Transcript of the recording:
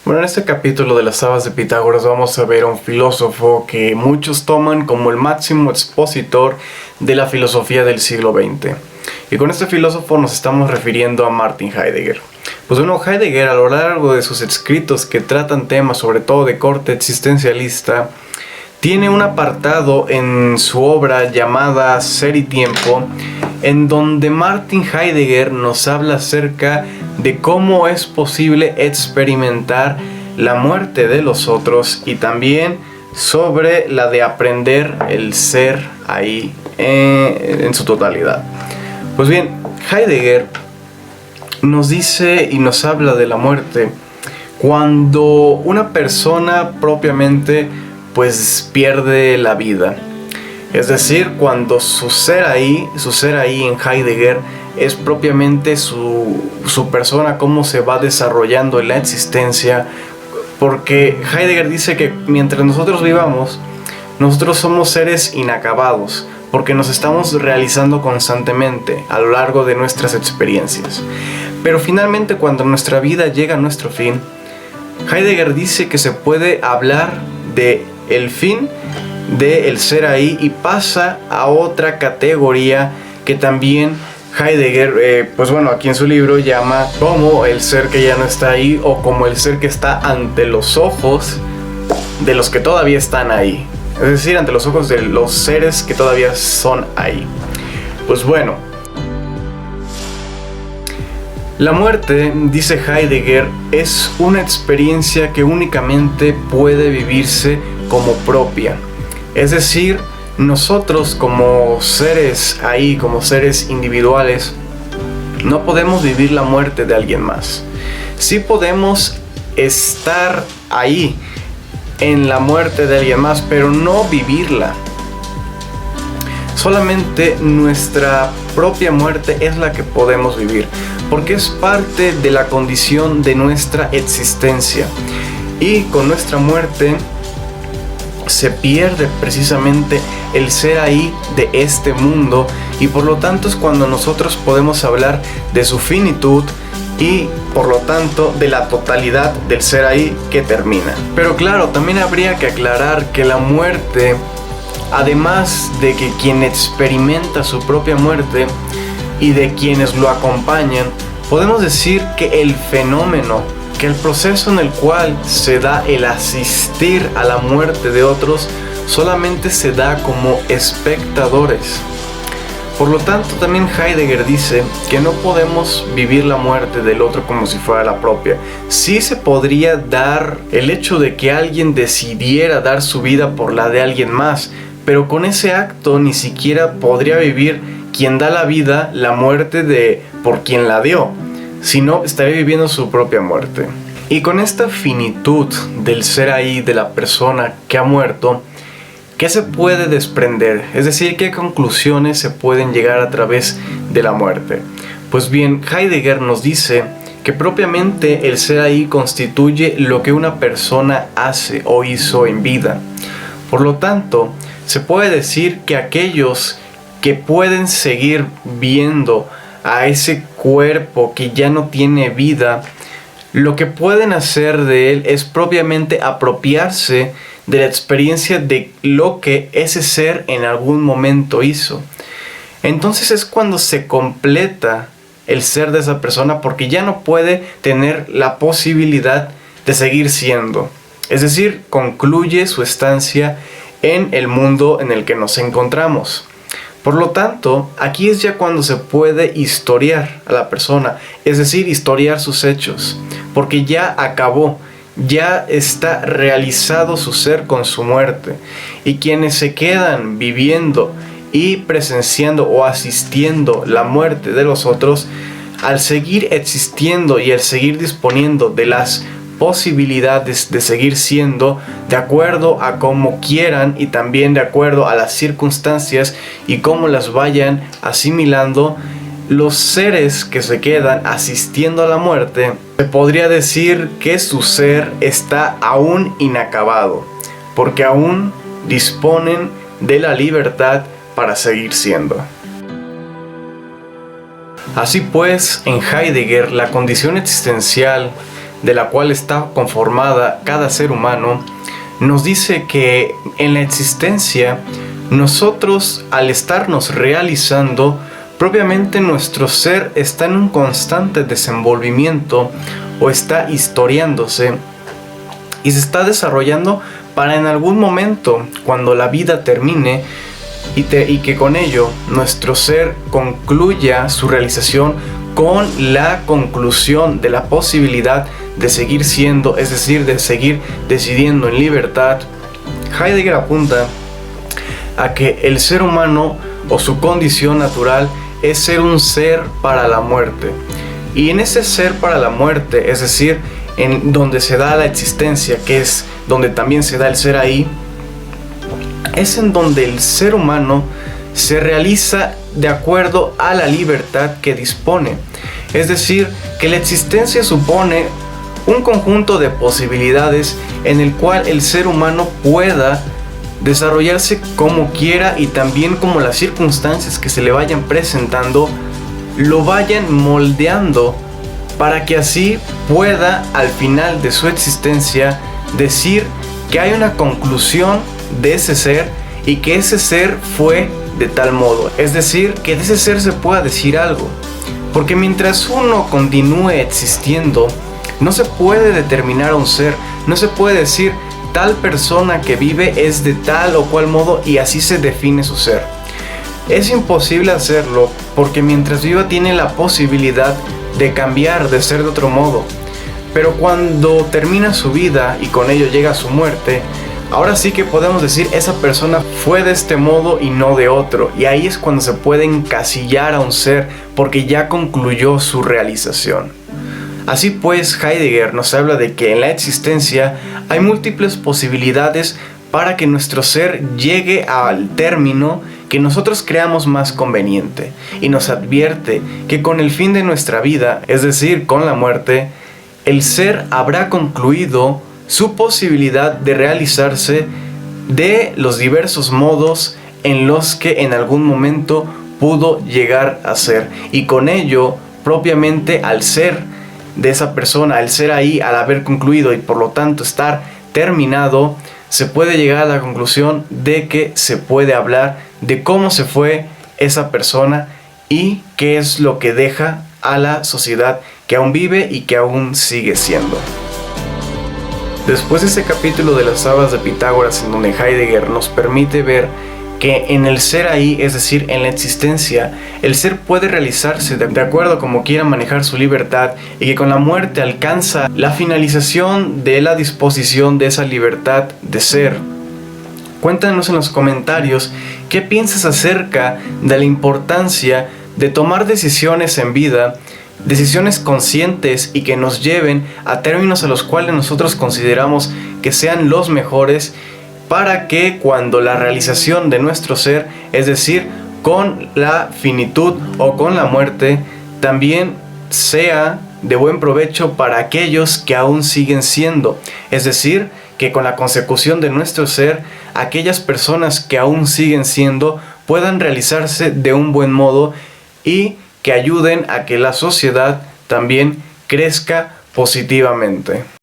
Bueno, en este capítulo de las Sabas de Pitágoras vamos a ver a un filósofo que muchos toman como el máximo expositor de la filosofía del siglo XX. Y con este filósofo nos estamos refiriendo a Martin Heidegger. Pues bueno, Heidegger a lo largo de sus escritos que tratan temas sobre todo de corte existencialista, tiene un apartado en su obra llamada Ser y Tiempo, en donde Martin Heidegger nos habla acerca de cómo es posible experimentar la muerte de los otros y también sobre la de aprender el ser ahí en su totalidad. Pues bien, Heidegger nos dice y nos habla de la muerte cuando una persona propiamente pues pierde la vida. Es decir, cuando su ser ahí en Heidegger es propiamente su persona, cómo se va desarrollando en la existencia, porque Heidegger dice que mientras nosotros vivamos, nosotros somos seres inacabados, porque nos estamos realizando constantemente a lo largo de nuestras experiencias. Pero finalmente cuando nuestra vida llega a nuestro fin, Heidegger dice que se puede hablar de el fin del ser ahí y pasa a otra categoría que también Heidegger, pues bueno, aquí en su libro llama como el ser que ya no está ahí o como el ser que está ante los ojos de los que todavía están ahí. Es decir, ante los ojos de los seres que todavía son ahí. Pues bueno, la muerte, dice Heidegger, es una experiencia que únicamente puede vivirse como propia. Es decir, nosotros como seres ahí, como seres individuales, no podemos vivir la muerte de alguien más. Sí podemos estar ahí en la muerte de alguien más, pero no vivirla. Solamente nuestra propia muerte es la que podemos vivir, porque es parte de la condición de nuestra existencia. Y con nuestra muerte se pierde precisamente el ser ahí de este mundo, y por lo tanto es cuando nosotros podemos hablar de su finitud y por lo tanto de la totalidad del ser ahí que termina. Pero claro, también habría que aclarar que la muerte, además de que quien experimenta su propia muerte y de quienes lo acompañan, podemos decir que el fenómeno, que el proceso en el cual se da el asistir a la muerte de otros solamente se da como espectadores. Por lo tanto, también Heidegger dice que no podemos vivir la muerte del otro como si fuera la propia. Sí se podría dar el hecho de que alguien decidiera dar su vida por la de alguien más, pero con ese acto ni siquiera podría vivir quien da la vida la muerte de por quien la dio, sino estaría viviendo su propia muerte. Y con esta finitud del ser ahí de la persona que ha muerto, ¿qué se puede desprender? Es decir, ¿qué conclusiones se pueden llegar a través de la muerte? Pues bien, Heidegger nos dice que propiamente el ser ahí constituye lo que una persona hace o hizo en vida. Por lo tanto, se puede decir que aquellos que pueden seguir viendo a ese cuerpo que ya no tiene vida, lo que pueden hacer de él es propiamente apropiarse de la experiencia de lo que ese ser en algún momento hizo. Entonces es cuando se completa el ser de esa persona, porque ya no puede tener la posibilidad de seguir siendo. Es decir, concluye su estancia en el mundo en el que nos encontramos. Por lo tanto, aquí es ya cuando se puede historiar a la persona, es decir, historiar sus hechos, porque ya acabó, ya está realizado su ser con su muerte. Y quienes se quedan viviendo y presenciando o asistiendo la muerte de los otros, al seguir existiendo y al seguir disponiendo de las posibilidades de seguir siendo de acuerdo a cómo quieran y también de acuerdo a las circunstancias y cómo las vayan asimilando, los seres que se quedan asistiendo a la muerte, se podría decir que su ser está aún inacabado, porque aún disponen de la libertad para seguir siendo. Así pues, en Heidegger, la condición existencial de la cual está conformada cada ser humano, nos dice que en la existencia nosotros, al estarnos realizando, propiamente nuestro ser está en un constante desenvolvimiento o está historiándose y se está desarrollando para en algún momento, cuando la vida termine y que con ello nuestro ser concluya su realización con la conclusión de la posibilidad de seguir siendo, es decir, de seguir decidiendo en libertad. Heidegger apunta a que el ser humano o su condición natural es ser un ser para la muerte. Y en ese ser para la muerte, es decir, en donde se da la existencia, que es donde también se da el ser ahí, es en donde el ser humano se realiza de acuerdo a la libertad que dispone. Es decir, que la existencia supone un conjunto de posibilidades en el cual el ser humano pueda desarrollarse como quiera y también como las circunstancias que se le vayan presentando lo vayan moldeando para que así pueda al final de su existencia decir que hay una conclusión de ese ser y que ese ser fue de tal modo, es decir, que de ese ser se pueda decir algo, porque mientras uno continúe existiendo no se puede determinar a un ser, no se puede decir tal persona que vive es de tal o cual modo y así se define su ser. Es imposible hacerlo porque mientras viva tiene la posibilidad de cambiar, de ser de otro modo. Pero cuando termina su vida y con ello llega su muerte, ahora sí que podemos decir esa persona fue de este modo y no de otro. Y ahí es cuando se puede encasillar a un ser porque ya concluyó su realización. Así pues, Heidegger nos habla de que en la existencia hay múltiples posibilidades para que nuestro ser llegue al término que nosotros creamos más conveniente, y nos advierte que con el fin de nuestra vida, es decir, con la muerte, el ser habrá concluido su posibilidad de realizarse de los diversos modos en los que en algún momento pudo llegar a ser, y con ello, propiamente al ser de esa persona, al ser ahí, al haber concluido y por lo tanto estar terminado, se puede llegar a la conclusión de que se puede hablar de cómo se fue esa persona y qué es lo que deja a la sociedad que aún vive y que aún sigue siendo. Después de ese capítulo de las habas de Pitágoras, en donde Heidegger nos permite ver que en el ser ahí, es decir, en la existencia, el ser puede realizarse de acuerdo como quiera manejar su libertad y que con la muerte alcanza la finalización de la disposición de esa libertad de ser. Cuéntanos en los comentarios qué piensas acerca de la importancia de tomar decisiones en vida, decisiones conscientes y que nos lleven a términos a los cuales nosotros consideramos que sean los mejores, para que cuando la realización de nuestro ser, es decir, con la finitud o con la muerte, también sea de buen provecho para aquellos que aún siguen siendo. Es decir, que con la consecución de nuestro ser, aquellas personas que aún siguen siendo puedan realizarse de un buen modo y que ayuden a que la sociedad también crezca positivamente.